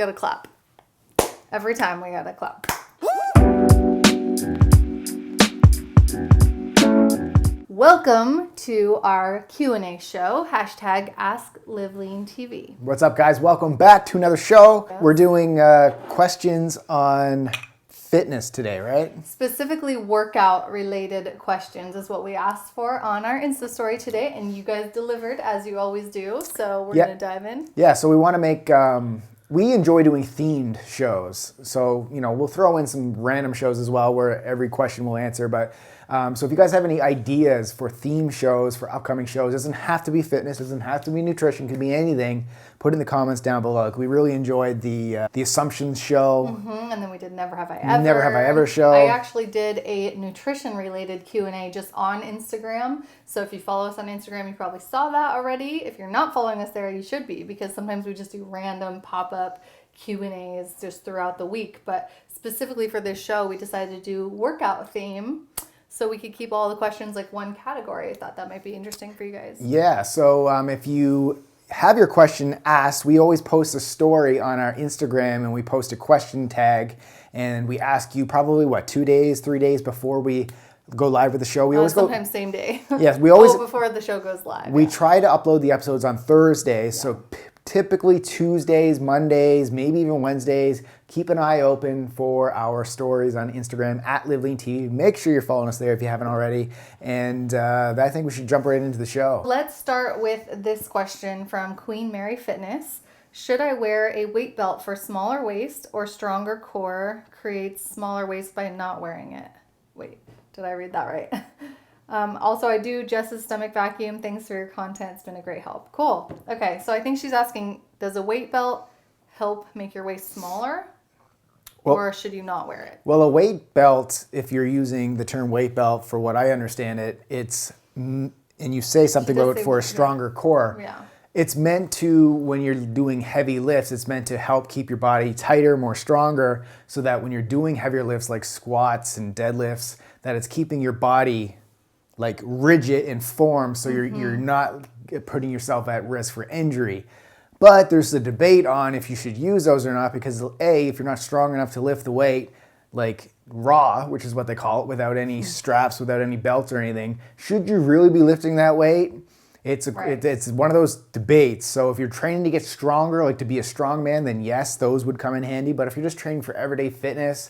Gotta clap. Every time we gotta clap. Welcome to our Q&A show, #AskLiveLeanTV. What's up, guys? Welcome back to another show. We're doing questions on fitness today, right? Specifically workout-related questions is what we asked for on our Insta story today, and you guys delivered, as you always do, so we're going to dive in. Yeah, so we want to make... we enjoy doing themed shows, so we'll throw in some random shows as well where every question we'll answer, but so if you guys have any ideas for theme shows, for upcoming shows, it doesn't have to be fitness, it doesn't have to be nutrition, it could be anything, put it in the comments down below. We really enjoyed the Assumptions show. And then we did Never Have I Ever. Never Have I Ever show. I actually did a nutrition-related Q&A just on Instagram. So if you follow us on Instagram, you probably saw that already. If you're not following us there, you should be, because sometimes we just do random pop-up Q&As just throughout the week. But specifically for this show, we decided to do workout theme, so we could keep all the questions like one category. I thought that might be interesting for you guys. Yeah, so if you have your question asked, we always post a story on our Instagram and we post a question tag and we ask you probably, 2 days, 3 days before we go live with the show. We always sometimes same day. Yes, we always... before the show goes live. We try to upload the episodes on Thursdays, so typically Tuesdays, Mondays, maybe even Wednesdays. Keep an eye open for our stories on Instagram @LiveLeanTV. Make sure you're following us there if you haven't already. And I think we should jump right into the show. Let's start with this question from Queen Mary Fitness. Should I wear a weight belt for smaller waist or stronger core creates smaller waist by not wearing it? Wait, did I read that right? Also, I do Jess's stomach vacuum. Thanks for your content. It's been a great help. Cool. Okay, so I think she's asking, does a weight belt help make your waist smaller? Or should you not wear it? Well, a weight belt, if you're using the term weight belt, for what I understand it, and you say something about it for a stronger core. Yeah. It's meant to, when you're doing heavy lifts, it's meant to help keep your body tighter, more stronger, so that when you're doing heavier lifts like squats and deadlifts, that it's keeping your body like rigid in form, so you're not putting yourself at risk for injury. But there's a debate on if you should use those or not, because A, if you're not strong enough to lift the weight like raw, which is what they call it, without any straps, without any belts or anything, should you really be lifting that weight? It's one of those debates. So if you're training to get stronger, like to be a strong man, then yes, those would come in handy. But if you're just training for everyday fitness,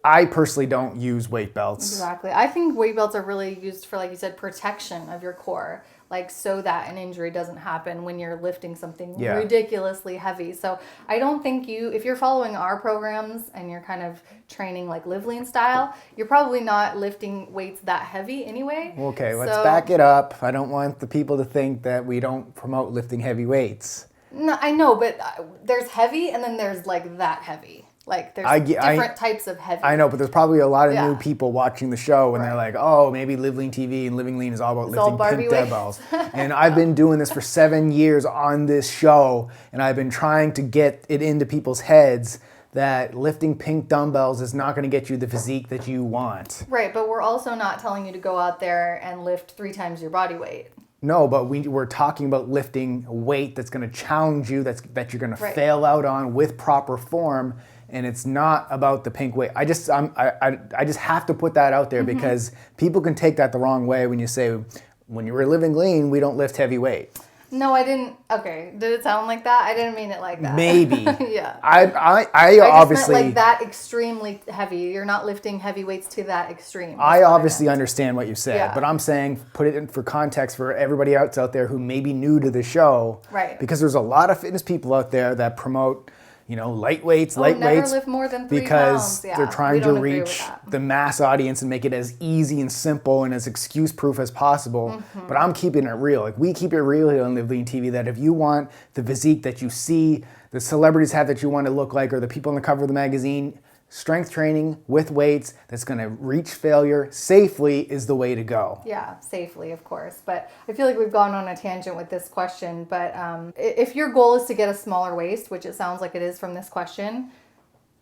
I personally don't use weight belts. Exactly. I think weight belts are really used for, like you said, protection of your core, like so that an injury doesn't happen when you're lifting something ridiculously heavy. So I don't think if you're following our programs and you're kind of training like Live Lean style, you're probably not lifting weights that heavy anyway. Okay, let's back it up. I don't want the people to think that we don't promote lifting heavy weights. No, I know, but there's heavy and then there's like that heavy. Like there's different types of heavy. I know, but there's probably a lot of new people watching the show and they're like, oh, maybe Live Lean TV and Living Lean is all about lifting pimp dumbbells. And I've been doing this for 7 years on this show, and I've been trying to get it into people's heads that lifting pink dumbbells is not going to get you the physique that you want. Right, but we're also not telling you to go out there and lift 3 times your body weight. No, but we're talking about lifting weight that's going to challenge you, that you're going to fail out on with proper form. And it's not about the pink weight. I just have to put that out there because people can take that the wrong way when you say, when you were living lean, we don't lift heavy weight. No, I didn't. Okay, did it sound like that? I didn't mean it like that. Maybe. Yeah. I just obviously meant like that extremely heavy. You're not lifting heavy weights to that extreme. I obviously understand what you said, but I'm saying put it in for context for everybody else out there who may be new to the show. Right. Because there's a lot of fitness people out there that promote light weights, never lift more than 3 because pounds. Yeah, they're trying to reach the mass audience and make it as easy and simple and as excuse-proof as possible. But I'm keeping it real. Like, we keep it real here on Live Lean TV, that if you want the physique that you see the celebrities have that you want to look like, or the people on the cover of the magazine, strength training with weights that's going to reach failure safely is the way to go. Yeah, safely, of course. But I feel like we've gone on a tangent with this question. But if your goal is to get a smaller waist, which it sounds like it is from this question,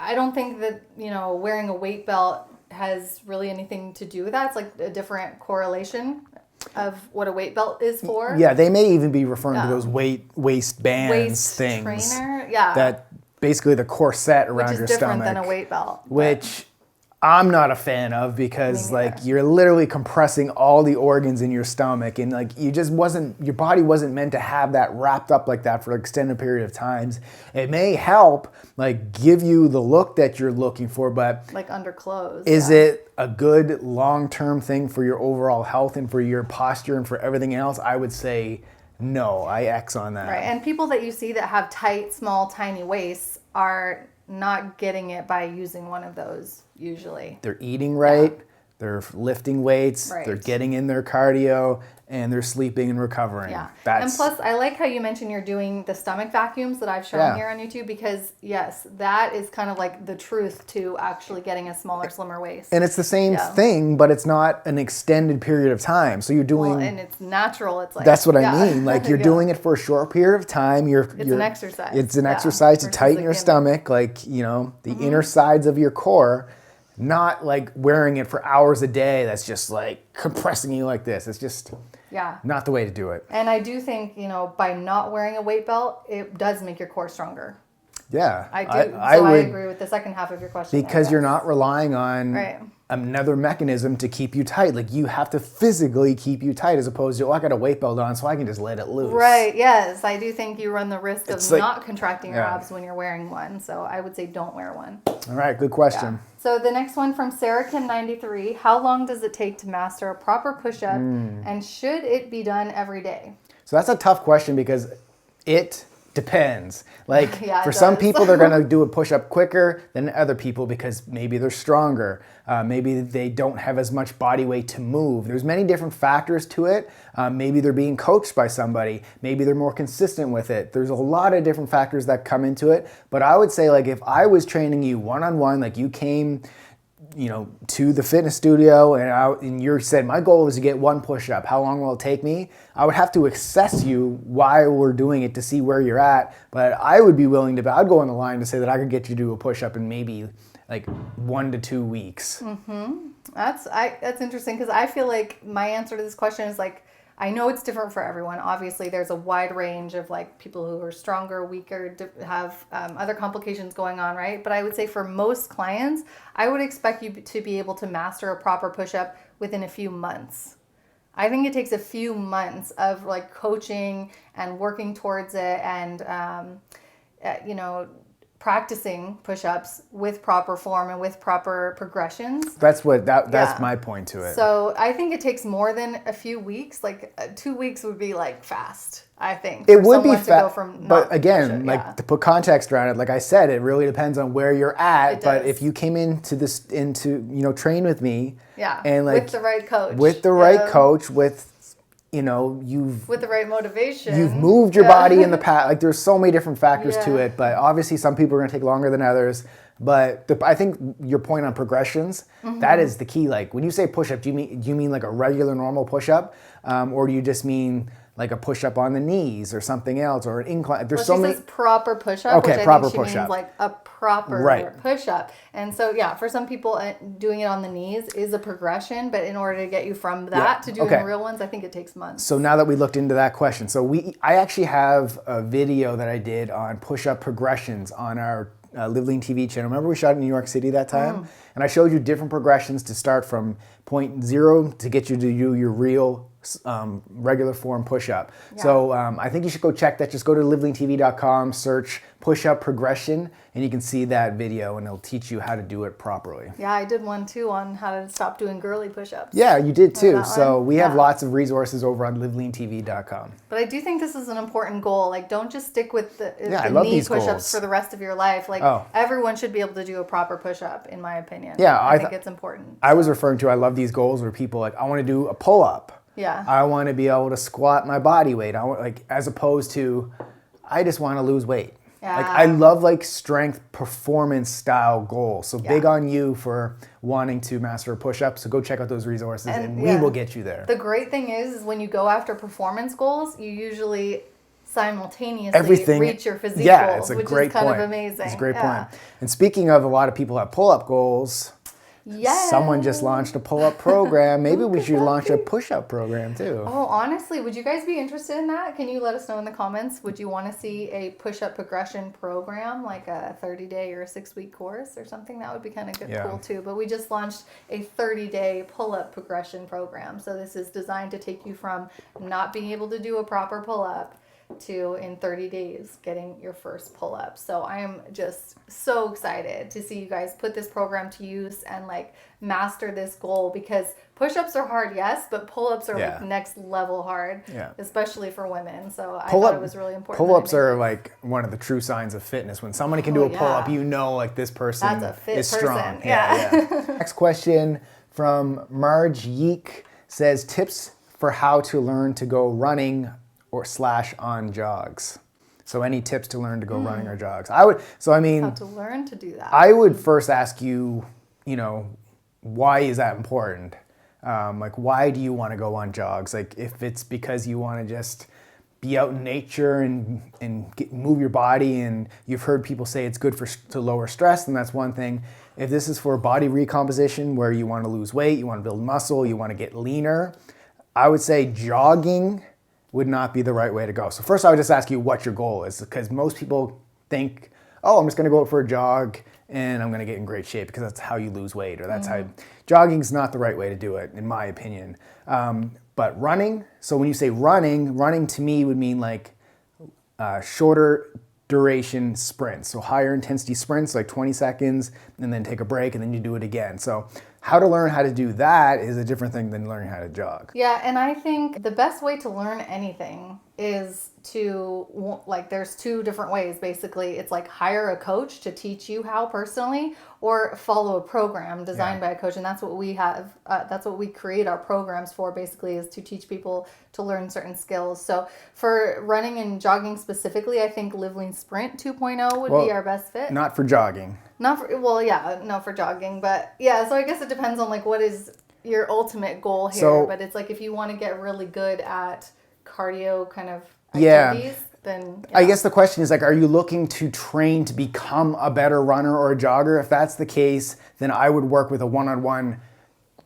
I don't think that, wearing a weight belt has really anything to do with that. It's like a different correlation of what a weight belt is for. Yeah, they may even be referring to those waist bands things. Trainer, yeah. That basically the corset around Which your is different stomach. than a weight belt. Which I'm not a fan of because like you're literally compressing all the organs in your stomach, and like your body wasn't meant to have that wrapped up like that for an extended period of times. It may help like give you the look that you're looking for, but like under clothes. Is it a good long-term thing for your overall health and for your posture and for everything else? I would say no. I X on that. Right. And people that you see that have tight, small, tiny waists are not getting it by using one of those usually. They're eating right, they're lifting weights, they're getting in their cardio, and they're sleeping and recovering. Yeah. And plus, I like how you mentioned you're doing the stomach vacuums that I've shown here on YouTube, because yes, that is kind of like the truth to actually getting a smaller, slimmer waist. And it's the same thing, but it's not an extended period of time. So you're doing... and it's natural. It's like... That's what I mean. Like you're doing it for a short period of time. It's an exercise. It's an exercise to tighten your stomach, like, you know, the inner sides of your core. Not like wearing it for hours a day that's just like compressing you like this. It's just not the way to do it. And I do think, you know, by not wearing a weight belt, it does make your core stronger. Yeah. I do. I agree with the second half of your question. Because you're not relying on another mechanism to keep you tight. Like you have to physically keep you tight as opposed to, I got a weight belt on so I can just let it loose. Right, yes. I do think you run the risk of not contracting your abs when you're wearing one. So I would say don't wear one. All right, good question. So the next one from Sarahkin93, how long does it take to master a proper push-up and should it be done every day? So that's a tough question because it depends. Like for some people, they're going to do a push-up quicker than other people because maybe they're stronger. Maybe they don't have as much body weight to move. There's many different factors to it. Maybe they're being coached by somebody. Maybe they're more consistent with it. There's a lot of different factors that come into it. But I would say like if I was training you one-on-one, like you came, you know, to the fitness studio and you said, my goal is to get one push-up. How long will it take me? I would have to assess you while we're doing it to see where you're at. But I would be willing to, I'd go on the line to say that I could get you to do a push-up in maybe like 1 to 2 weeks. That's interesting because I feel like my answer to this question is like, I know it's different for everyone. Obviously, there's a wide range of like people who are stronger, weaker, have other complications going on, right? But I would say for most clients, I would expect you to be able to master a proper push-up within a few months. I think it takes a few months of like coaching and working towards it and, you know, practicing push-ups with proper form and with proper progressions. That's my point to it. So I think it takes more than a few weeks. Like 2 weeks would be like fast, I think. It would be fast, but again, like to put context around it, like I said, it really depends on where you're at. But if you came into you know, train with me, and like with the right coach, with you know, with the right motivation, you've moved your body in the past. Like there's so many different factors to it, but obviously some people are going to take longer than others. But I think your point on progressions, that is the key. Like when you say push-up, do you mean like a regular normal push-up, or do you just mean like a push-up on the knees or something else or an incline? There's so many. Says proper push-up. Okay, which proper I think she push-up. means like a proper push-up. And so for some people, doing it on the knees is a progression. But in order to get you from that to doing real ones, I think it takes months. So now that we looked into that question, I actually have a video that I did on push-up progressions on our Live Lean TV channel. Remember we shot in New York City that time? And I showed you different progressions to start from point 0 to get you to do your real regular form push-up. So I think you should go check that. Just go to liveleantv.com, search push-up progression, and you can see that video and it'll teach you how to do it properly. Yeah, I did one too on how to stop doing girly push-ups. Yeah, you did too. So we have lots of resources over on liveleantv.com. But I do think this is an important goal. Like don't just stick with the knee push-ups for the rest of your life. Like everyone should be able to do a proper push-up in my opinion. Yeah, I think it's important. I was referring to, I love these goals where people like, I want to do a pull-up. Yeah. I want to be able to squat my body weight. I want, like, as opposed to, I just want to lose weight. Yeah. Like I love like strength performance style goals. So big on you for wanting to master a push-up. So go check out those resources and we will get you there. The great thing is when you go after performance goals, you usually simultaneously reach your physique goals, it's a which great is kind point. of amazing. It's a great point. And speaking of, a lot of people have pull-up goals. Yes. Someone just launched a pull-up program. Maybe we should launch a push-up program too. Oh, honestly, would you guys be interested in that? Can you let us know in the comments? Would you want to see a push-up progression program, like a 30-day or a 6-week course or something? That would be kind of good, cool too. But we just launched a 30-day pull-up progression program. So this is designed to take you from not being able to do a proper pull-up to in 30 days getting your first pull-up. So I am just so excited to see you guys put this program to use and like master this goal, because push-ups are hard, yes, but pull-ups are like next level hard, especially for women. So I thought it was really important. Pull-ups are like one of the true signs of fitness. When somebody can do a pull-up, you know, like this person That's a fit is person. strong. Yeah. Next question from Marge Yeek says, tips for how to learn to go running or / on jogs. So any tips to learn to go running or jogs? How to learn to do that. I would first ask you, you know, why is that important? Like, why do you want to go on jogs? Like, if it's because you want to just be out in nature and move your body, and you've heard people say it's good to lower stress, then that's one thing. If this is for body recomposition, where you want to lose weight, you want to build muscle, you want to get leaner, I would say jogging would not be the right way to go. So first I would just ask you what your goal is, because most people think, oh, I'm just gonna go out for a jog and I'm gonna get in great shape, because that's how you lose weight, or that's how, jogging's not the right way to do it, in my opinion. But running, so when you say running to me would mean like shorter duration sprints. So higher intensity sprints, like 20 seconds, and then take a break, and then you do it again. So how to learn how to do that is a different thing than learning how to jog. Yeah, and I think the best way to learn anything is to, like, there's two different ways, basically. It's like hire a coach to teach you how personally, or follow a program designed by a coach. And that's what we have, that's what we create our programs for, basically, is to teach people to learn certain skills. So for running and jogging specifically, I think Live Lean Sprint 2.0 would be our best fit. Not for jogging. Not for, well, yeah, no, for jogging. But yeah, so I guess it depends on like what is your ultimate goal here. So, but it's like if you want to get really good at cardio kind of activities, then I guess the question is like, are you looking to train to become a better runner or a jogger? If that's the case, then I would work with a one-on-one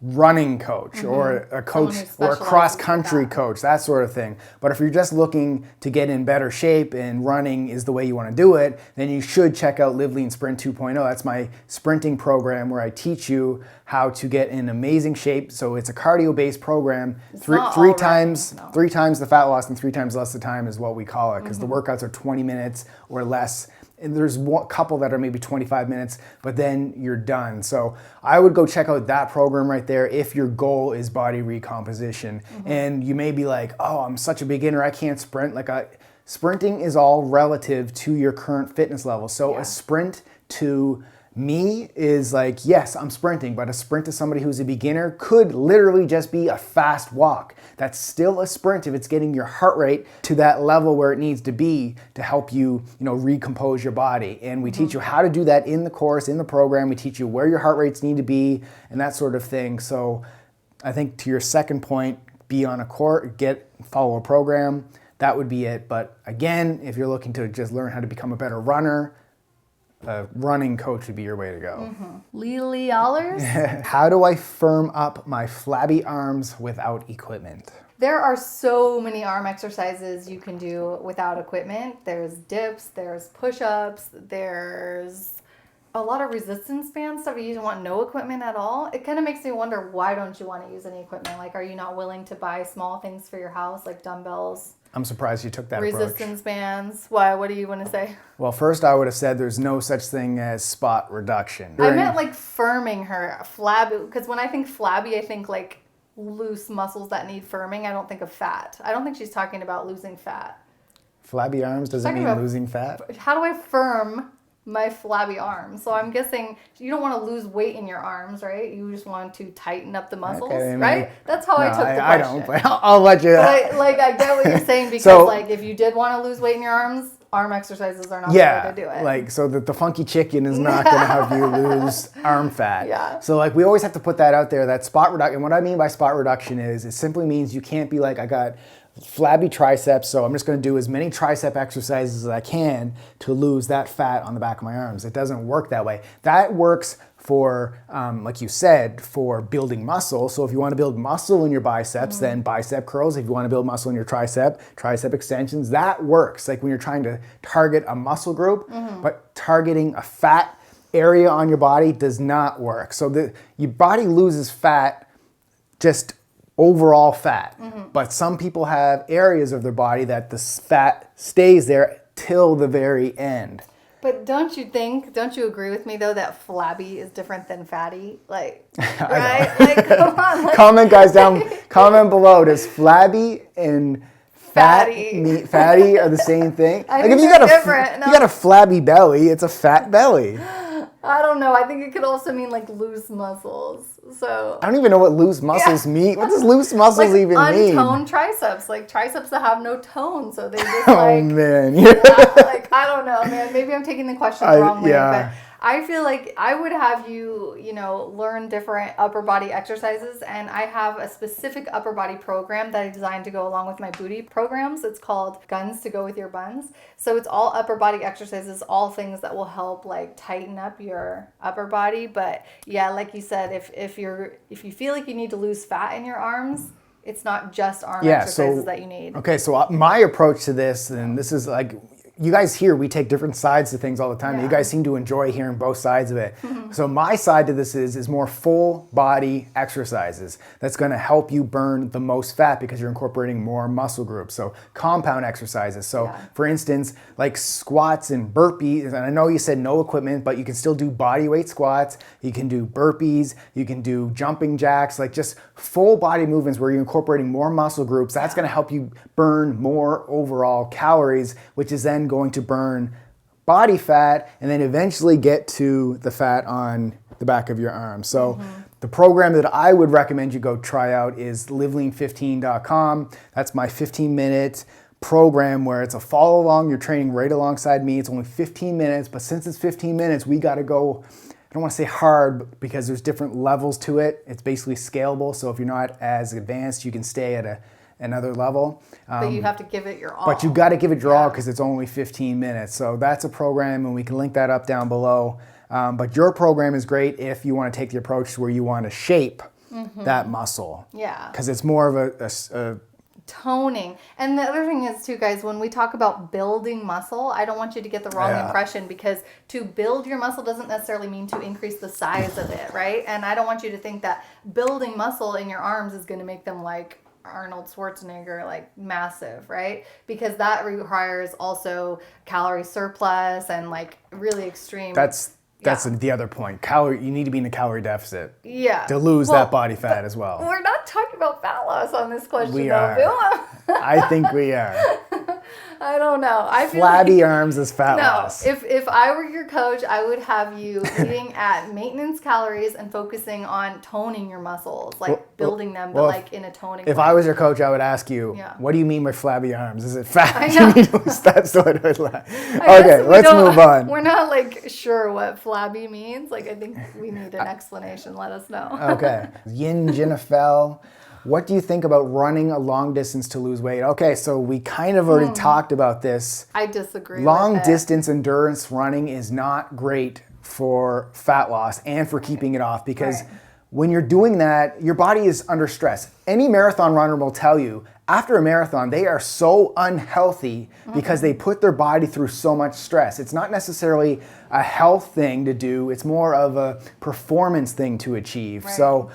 running coach or a coach or a cross-country coach, that sort of thing. But if you're just looking to get in better shape and running is the way you want to do it, then you should check out Live Lean Sprint 2.0. That's my sprinting program where I teach you how to get in amazing shape. So it's a cardio-based program. Three times the fat loss and 3 times less the time is what we call it, because the workouts are 20 minutes or less. And there's a couple that are maybe 25 minutes, but then you're done. So I would go check out that program right there if your goal is body recomposition. And you may be like, oh, I'm such a beginner, I can't sprint. Sprinting is all relative to your current fitness level. So a sprint to me is like, yes, I'm sprinting, but a sprint to somebody who's a beginner could literally just be a fast walk. That's still a sprint if it's getting your heart rate to that level where it needs to be to help you, recompose your body. And we teach you how to do that in the course, in the program. We teach you where your heart rates need to be and that sort of thing. So I think to your second point, be on a course, follow a program. That would be it. But again, if you're looking to just learn how to become a better runner, a running coach would be your way to go. Lily Allers? How do I firm up my flabby arms without equipment? There are so many arm exercises you can do without equipment. There's dips, there's push-ups, there's a lot of resistance band stuff. You want no equipment at all. It kind of makes me wonder, why don't you want to use any equipment? Like, are you not willing to buy small things for your house, like dumbbells? I'm surprised you took that resistance approach. bands. Why? What do you want to say? Well, first I would have said there's no such thing as spot reduction. I meant like firming her, flabby, because when I think flabby, I think like loose muscles that need firming. I don't think of fat. I don't think she's talking about losing fat. Flabby arms doesn't mean losing fat? How do I firm my flabby arms? So I'm guessing you don't want to lose weight in your arms, right? You just want to tighten up the muscles, right? That's how I took the question. I don't, but I'll let you. Like I get what you're saying, because like if you did want to lose weight in your arms, arm exercises are not the way to do it. Like, so that the funky chicken is not going to have you lose arm fat. Yeah. So like we always have to put that out there, that spot reduction. And what I mean by spot reduction is it simply means you can't be like, I got flabby triceps, so I'm just going to do as many tricep exercises as I can to lose that fat on the back of my arms. It doesn't work that way. That works for, like you said, for building muscle. So if you want to build muscle in your biceps, then bicep curls. If you want to build muscle in your tricep extensions, that works. Like when you're trying to target a muscle group, but targeting a fat area on your body does not work. So your body loses fat, just overall fat. But some people have areas of their body that the fat stays there till the very end. But don't you agree with me though that flabby is different than fatty? Like, right? Like, come on. Like, comment below. Does flabby and fatty are the same thing? I Like think if you got a flabby belly, it's a fat belly. I don't know. I think it could also mean like loose muscles. So I don't even know what loose muscles mean. What does loose muscles even mean? Untoned triceps, like triceps that have no tone, so they just oh man, like I don't know, man. Maybe I'm taking the question the wrong way, but I feel like I would have you, learn different upper body exercises, and I have a specific upper body program that I designed to go along with my booty programs. It's called Guns to Go With Your Buns. So it's all upper body exercises, all things that will help like tighten up your upper body. But yeah, like you said, if you feel like you need to lose fat in your arms, it's not just arm exercises that you need. Okay, so my approach to this, and this is like, you guys here, we take different sides to things all the time. Yeah. You guys seem to enjoy hearing both sides of it. So my side to this is more full body exercises that's going to help you burn the most fat because you're incorporating more muscle groups. So compound exercises. So for instance, like squats and burpees, and I know you said no equipment, but you can still do body weight squats. You can do burpees. You can do jumping jacks, like just full body movements where you're incorporating more muscle groups. That's going to help you burn more overall calories, which is then going to burn body fat and then eventually get to the fat on the back of your arm. So the program that I would recommend you go try out is livelean15.com. That's my 15-minute program where it's a follow along. You're training right alongside me. It's only 15 minutes, but since it's 15 minutes, we got to go, I don't want to say hard because there's different levels to it. It's basically scalable. So if you're not as advanced, you can stay at another level. But you have to give it your all. But you got to give it your all because it's only 15 minutes. So that's a program, and we can link that up down below. But your program is great if you want to take the approach where you want to shape that muscle. Yeah. Because it's more of a toning. And the other thing is too, guys, when we talk about building muscle, I don't want you to get the wrong impression, because to build your muscle doesn't necessarily mean to increase the size of it, right? And I don't want you to think that building muscle in your arms is going to make them like Arnold Schwarzenegger, like massive, right? Because that requires also calorie surplus and like really extreme. That's the other point. You need to be in a calorie deficit. Yeah. To lose that body fat as well. We're not talking about fat loss on this question, we though, are. Bill. I think we are. I don't know. I feel Flabby arms is fat loss. If I were your coach, I would have you eating at maintenance calories and focusing on toning your muscles, like building them, but like in a toning way. If I was your coach, I would ask you, what do you mean by flabby arms? Is it fat? I know. That's what I would like. Okay, let's move on. We're not like sure what flabby means. Like I think we need an explanation. Let us know. Okay. Yin Jinafel. What do you think about running a long distance to lose weight? Okay, so we kind of already talked about this. I disagree. Long distance endurance running is not great for fat loss and for keeping it off, because when you're doing that, your body is under stress. Any marathon runner will tell you, after a marathon, they are so unhealthy because they put their body through so much stress. It's not necessarily a health thing to do. It's more of a performance thing to achieve. Right. So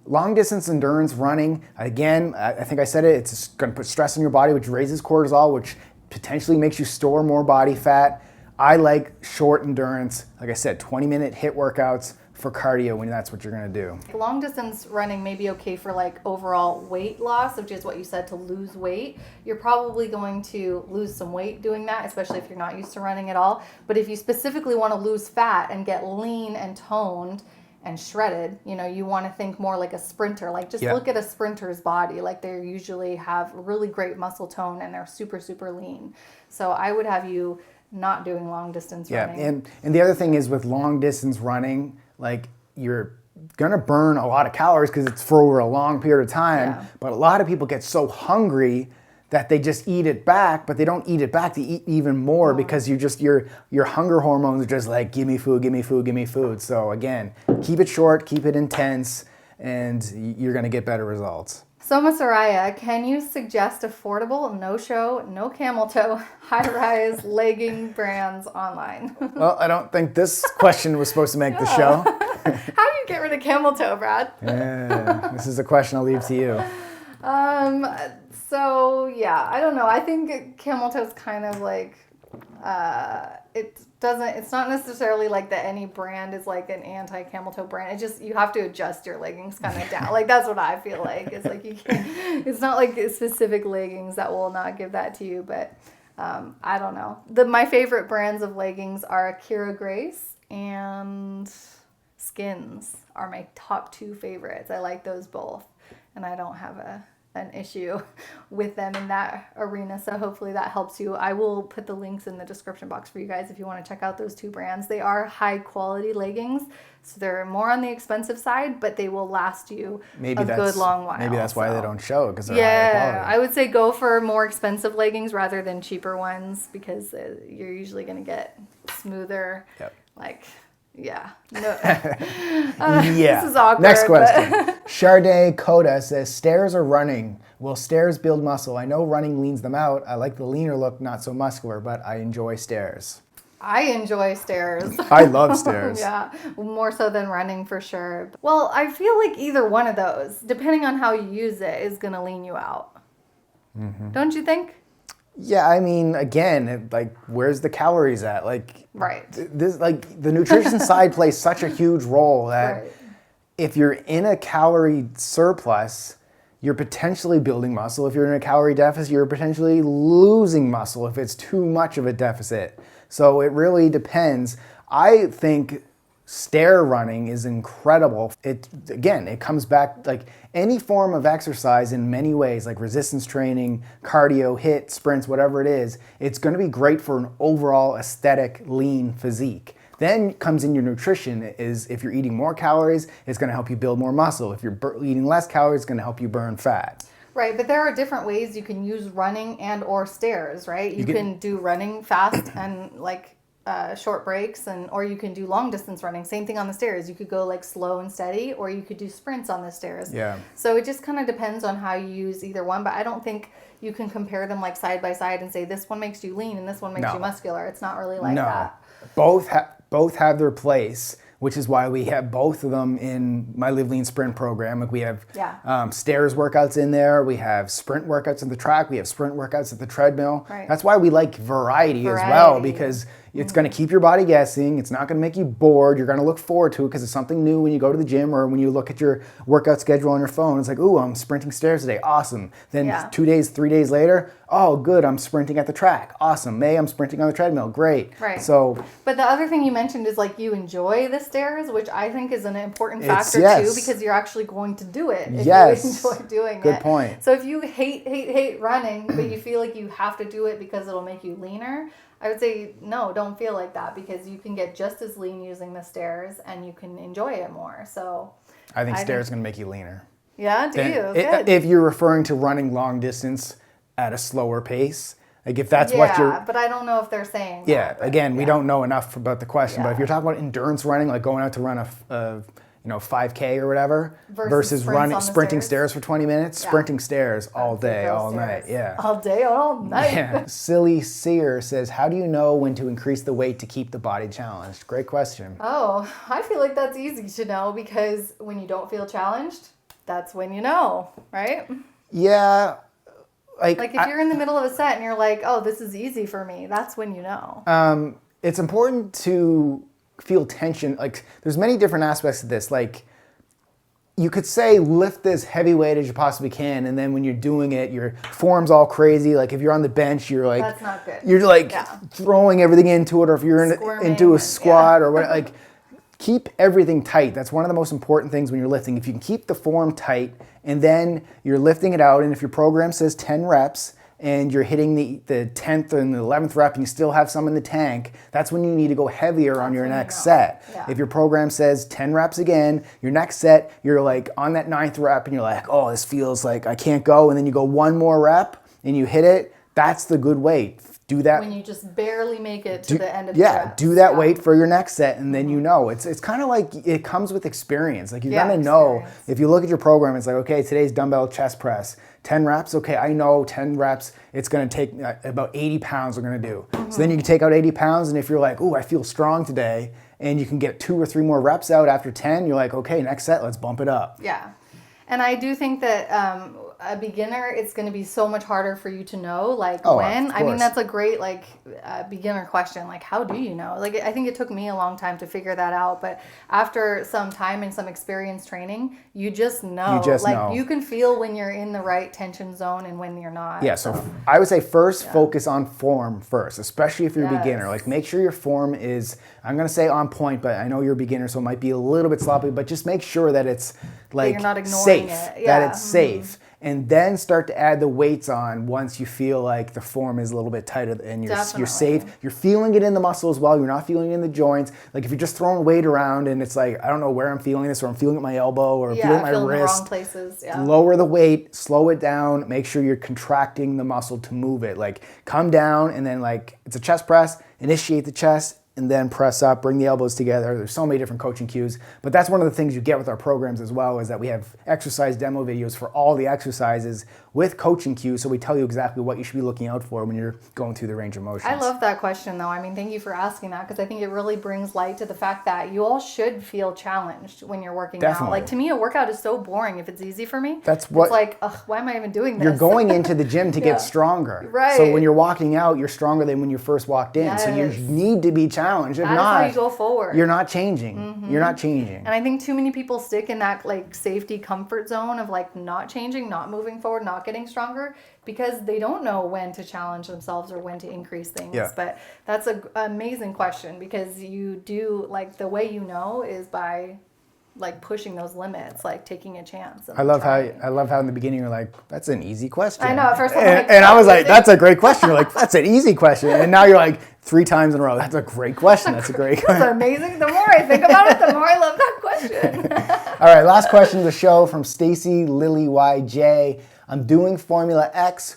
long distance endurance running, again, I think I said it, it's going to put stress on your body, which raises cortisol, which potentially makes you store more body fat. I like short endurance, like I said, 20-minute HIIT workouts for cardio when that's what you're going to do. Long distance running may be okay for like overall weight loss, which is what you said, to lose weight. You're probably going to lose some weight doing that, especially if you're not used to running at all. But if you specifically want to lose fat and get lean and toned and shredded, you want to think more like a sprinter. Like just look at a sprinter's body. Like they usually have really great muscle tone and they're super, super lean. So I would have you not doing long distance running. And the other thing is with long distance running, like you're going to burn a lot of calories because it's for over a long period of time. Yeah. But a lot of people get so hungry that they just eat it back, but they don't eat it back to eat even more because your hunger hormones are just like, give me food, give me food, give me food. So again, keep it short, keep it intense, and you're going to get better results. Soma Soraya, can you suggest affordable, no-show, no camel toe, high-rise legging brands online? Well, I don't think this question was supposed to make the show. How do you get rid of camel toe, Brad? Yeah, this is a question I'll leave to you. So yeah, I don't know. I think camel toe is kind of like, it's not necessarily like that any brand is like an anti-camel toe brand. It's just, you have to adjust your leggings kind of down. Like, that's what I feel like. It's like, you can't, it's not like specific leggings that will not give that to you, but I don't know. My favorite brands of leggings are Akira Grace and Skins are my top 2 favorites. I like those both, and I don't have an issue with them in that arena, so hopefully that helps you. I will put the links in the description box for you guys if you want to check out those 2 brands. They are high quality leggings, so they're more on the expensive side, but they will last you a good long while. Maybe that's why they don't show, because they're high quality. I would say go for more expensive leggings rather than cheaper ones, because you're usually going to get smoother. Yep. Like, yeah. No. Yeah. This is awkward. Next question. Charday Coda says, stairs or running? Will stairs build muscle? I know running leans them out. I like the leaner look, not so muscular, but I enjoy stairs. I enjoy stairs. I love stairs. Yeah, more so than running for sure. Well, I feel like either one of those, depending on how you use it, is going to lean you out. Mm-hmm. Don't you think? Yeah, I mean, again, like, where's the calories at? Like, right. This, like, the nutrition side plays such a huge role that if you're in a calorie surplus, you're potentially building muscle. If you're in a calorie deficit, you're potentially losing muscle if it's too much of a deficit. So it really depends. I think stair running is incredible. It comes back, like, any form of exercise in many ways, like resistance training, cardio, HIIT, sprints, whatever it is, it's going to be great for an overall aesthetic, lean physique. Then comes in your nutrition. Is if you're eating more calories, it's going to help you build more muscle. If you're eating less calories, it's going to help you burn fat. Right, but there are different ways you can use running and or stairs, right? You can do running fast and like short breaks, or you can do long distance running. Same thing on the stairs. You could go like slow and steady, or you could do sprints on the stairs. Yeah. So it just kind of depends on how you use either one, but I don't think you can compare them like side by side and say this one makes you lean and this one makes you muscular. It's not really like that. Both have their place, which is why we have both of them in my Live Lean Sprint program. Like, we have stairs workouts in there, we have sprint workouts on the track, we have sprint workouts at the treadmill. Right. That's why we like variety as well, because it's going to keep your body guessing. It's not going to make you bored. You're going to look forward to it because it's something new when you go to the gym, or when you look at your workout schedule on your phone. It's like, ooh, I'm sprinting stairs today. Awesome. Then 2 days, 3 days later, oh, good, I'm sprinting at the track. Awesome. May, I'm sprinting on the treadmill. Great. Right. So, but the other thing you mentioned is like you enjoy the stairs, which I think is an important factor too, because you're actually going to do it if you enjoy doing it. Good point. So if you hate running, but you feel like you have to do it because it'll make you leaner, I would say no, don't feel like that, because you can get just as lean using the stairs and you can enjoy it more. So I think stairs are going to make you leaner. Yeah, do you? Good. If you're referring to running long distance at a slower pace, like if that's what you're... Yeah, but I don't know if they're saying that. Again, we don't know enough about the question, but if you're talking about endurance running, like going out to run a 5K or whatever, versus sprinting stairs for 20 minutes, sprinting stairs all day, all night. Yeah. All day, all night. Yeah. Silly Seer says, how do you know when to increase the weight to keep the body challenged? Great question. Oh, I feel like that's easy to know, because when you don't feel challenged, that's when you know, right? Yeah. Like if you're in the middle of a set and you're like, oh, this is easy for me, that's when you know. It's important to feel tension. Like, there's many different aspects of this. Like, you could say lift as heavy weight as you possibly can, and then when you're doing it, your form's all crazy. Like, if you're on the bench, you're like, that's not good. You're like throwing everything into it, or if you're into a squat or what, like, keep everything tight. That's one of the most important things when you're lifting. If you can keep the form tight, and then you're lifting it out, and if your program says 10 reps, and you're hitting the 10th and the 11th rep and you still have some in the tank, that's when you need to go heavier on your next set. Yeah. If your program says 10 reps again, your next set, you're like on that 9th rep and you're like, oh, this feels like I can't go. And then you go one more rep and you hit it. That's the good weight. Do that when you just barely make it to the end of the reps. Do that weight for your next set, and then you know. It's kind of like it comes with experience. Like you're gonna know if you look at your program. It's like, okay, today's dumbbell chest press, 10 reps. Okay, I know 10 reps. It's gonna take about 80 pounds. We're gonna do. So then you can take out 80 pounds, and if you're like, oh, I feel strong today, and you can get 2 or 3 more reps out after 10, you're like, okay, next set, let's bump it up. Yeah. And I do think that a beginner, it's going to be so much harder for you to know, like, when. I mean, that's a great, like, beginner question. Like, how do you know? Like, I think it took me a long time to figure that out. But after some time and some experience training, you just know. You just know. You can feel when you're in the right tension zone and when you're not. Yeah, so I would say first focus on form first, especially if you're a beginner. Like, make sure your form is, I'm going to say on point, but I know you're a beginner, so it might be a little bit sloppy, but just make sure that it's, like, you're not ignoring safe. it. Yeah. That it's safe. And then start to add the weights on once you feel like the form is a little bit tighter and you're safe. You're feeling it in the muscle as well. You're not feeling it in the joints. Like if you're just throwing weight around and it's like, I don't know where I'm feeling this, or I'm feeling it at my elbow, or feeling my wrist. The wrong places. Yeah. Lower the weight, slow it down, make sure you're contracting the muscle to move it. Like come down and then like it's a chest press, initiate the chest, and then press up, bring the elbows together. There's so many different coaching cues, but that's one of the things you get with our programs as well, is that we have exercise demo videos for all the exercises with coaching cues, so we tell you exactly what you should be looking out for when you're going through the range of motions. I love that question, though. I mean, thank you for asking that, because I think it really brings light to the fact that you all should feel challenged when you're working out. Like, to me, a workout is so boring if it's easy for me. That's what. It's like, ugh, why am I even doing this? You're going into the gym to get stronger. Right. So when you're walking out, you're stronger than when you first walked in. So you need to be challenged. If that not, is how you go forward. You're not changing. You're not changing. And I think too many people stick in that like safety comfort zone of like not changing, not moving forward, not getting stronger, because they don't know when to challenge themselves or when to increase things. Yeah. But that's an amazing question, because you do, like, the way you know is by like pushing those limits, like taking a chance. I love how in the beginning you're like, that's an easy question. I know, at first I'm like, and I was like, that's a great question. You're like, that's an easy question. And now you're like 3 times in a row, that's a great question. That's a great question. That's amazing. The more I think about it, the more I love that question. All right, last question of the show from Stacy Lily YJ. I'm doing FormulaX,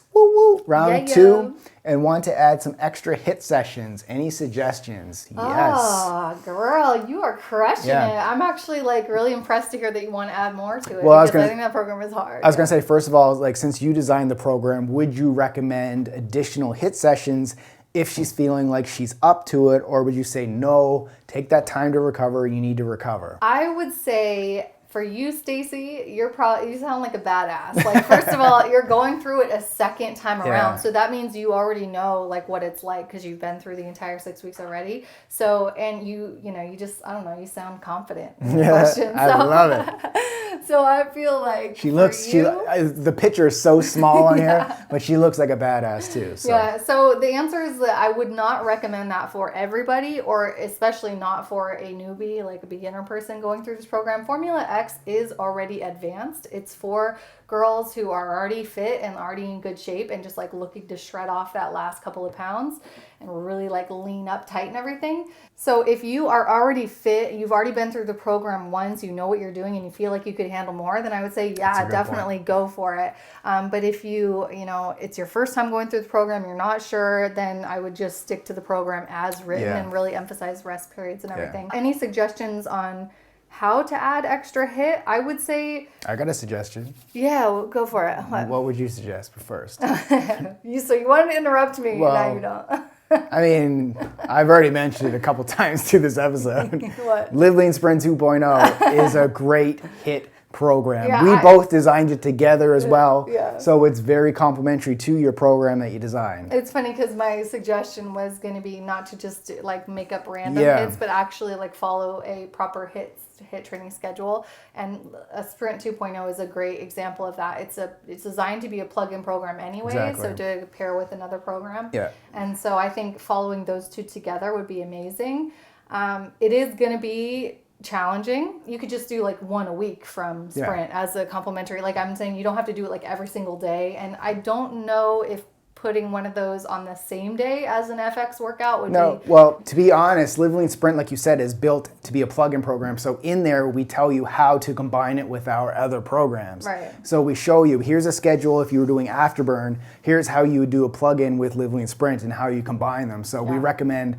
round 2, and want to add some extra HIIT sessions. Any suggestions? Yes. Oh, girl, you are crushing it. I'm actually like really impressed to hear that you want to add more to it. Well, I think that program is hard. I was going to say, first of all, like, since you designed the program, would you recommend additional HIIT sessions if she's feeling like she's up to it, or would you say no, take that time to recover, you need to recover? I would say, for you, Stacy, you sound like a badass. Like, first of all, you're going through it a second time around. So that means you already know like what it's like, because you've been through the entire 6 weeks already. So, and you just, I don't know, you sound confident in the question. I love it. So I feel like the picture is so small on here, but she looks like a badass too. So. Yeah, so the answer is that I would not recommend that for everybody, or especially not for a newbie, like a beginner person going through this program. FormulaX is already advanced. It's for girls who are already fit and already in good shape and just like looking to shred off that last couple of pounds and really like lean up tight and everything. So if you are already fit, you've already been through the program once, you know what you're doing, and you feel like you could handle more, then I would say, yeah, definitely go for it. But if it's your first time going through the program, you're not sure, then I would just stick to the program as written and really emphasize rest periods and everything. Any suggestions on how to add extra HIIT? I would say, I got a suggestion. Yeah, well, go for it. What would you suggest first? So you wanted to interrupt me, now you don't. I mean, I've already mentioned it a couple times through this episode. What? Live Lean Sprint 2.0 is a great HIIT program. Yeah, we both designed it together as well. Yeah. So it's very complementary to your program that you designed. It's funny because my suggestion was going to be not to just like make up random hits, but actually like follow a proper HIIT training schedule. And a Sprint 2.0 is a great example of that. It's designed to be a plug-in program anyway, so to pair with another program. Yeah. And so I think following those two together would be amazing. It is going to be challenging. You could just do like one a week from Sprint as a complimentary. Like I'm saying, you don't have to do it like every single day. And I don't know if putting one of those on the same day as an FX workout would No, be... well, to be honest, Live Lean Sprint, like you said, is built to be a plug-in program. So in there, we tell you how to combine it with our other programs. Right. So we show you, here's a schedule if you were doing Afterburn, here's how you would do a plug-in with Live Lean Sprint and how you combine them. So we recommend,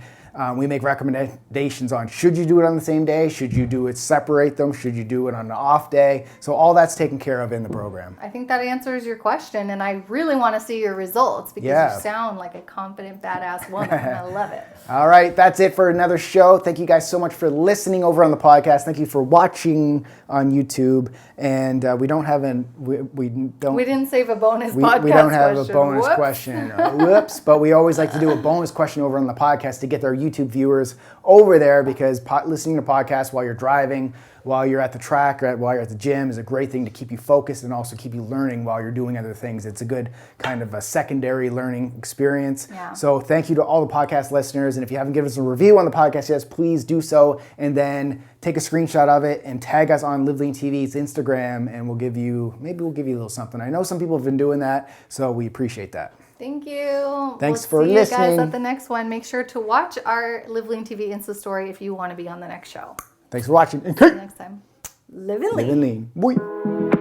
we make recommendations on should you do it on the same day, should you do it separate them, should you do it on an off day. So all that's taken care of in the program. I think that answers your question, and I really want to see your results because you sound like a confident, badass woman, and I love it. All right, that's it for another show. Thank you guys so much for listening over on the podcast. Thank you for watching on YouTube. And we don't have we didn't save a bonus podcast. We don't have question. a bonus Whoops. question. Whoops! But we always like to do a bonus question over on the podcast to get our YouTube viewers over there because listening to podcasts while you're driving, while you're at the track, or while you're at the gym is a great thing to keep you focused and also keep you learning while you're doing other things. It's a good kind of a secondary learning experience. Yeah. So thank you to all the podcast listeners. And if you haven't given us a review on the podcast yet, please do so. And then take a screenshot of it and tag us on Live Lean TV's Instagram, and maybe we'll give you a little something. I know some people have been doing that, so we appreciate that. Thank you. Thanks for see listening. you guys at the next one. Make sure to watch our Live Lean TV Insta story if you want to be on the next show. Thanks for watching. See you next time. Live and lean. Live and lean. Boy.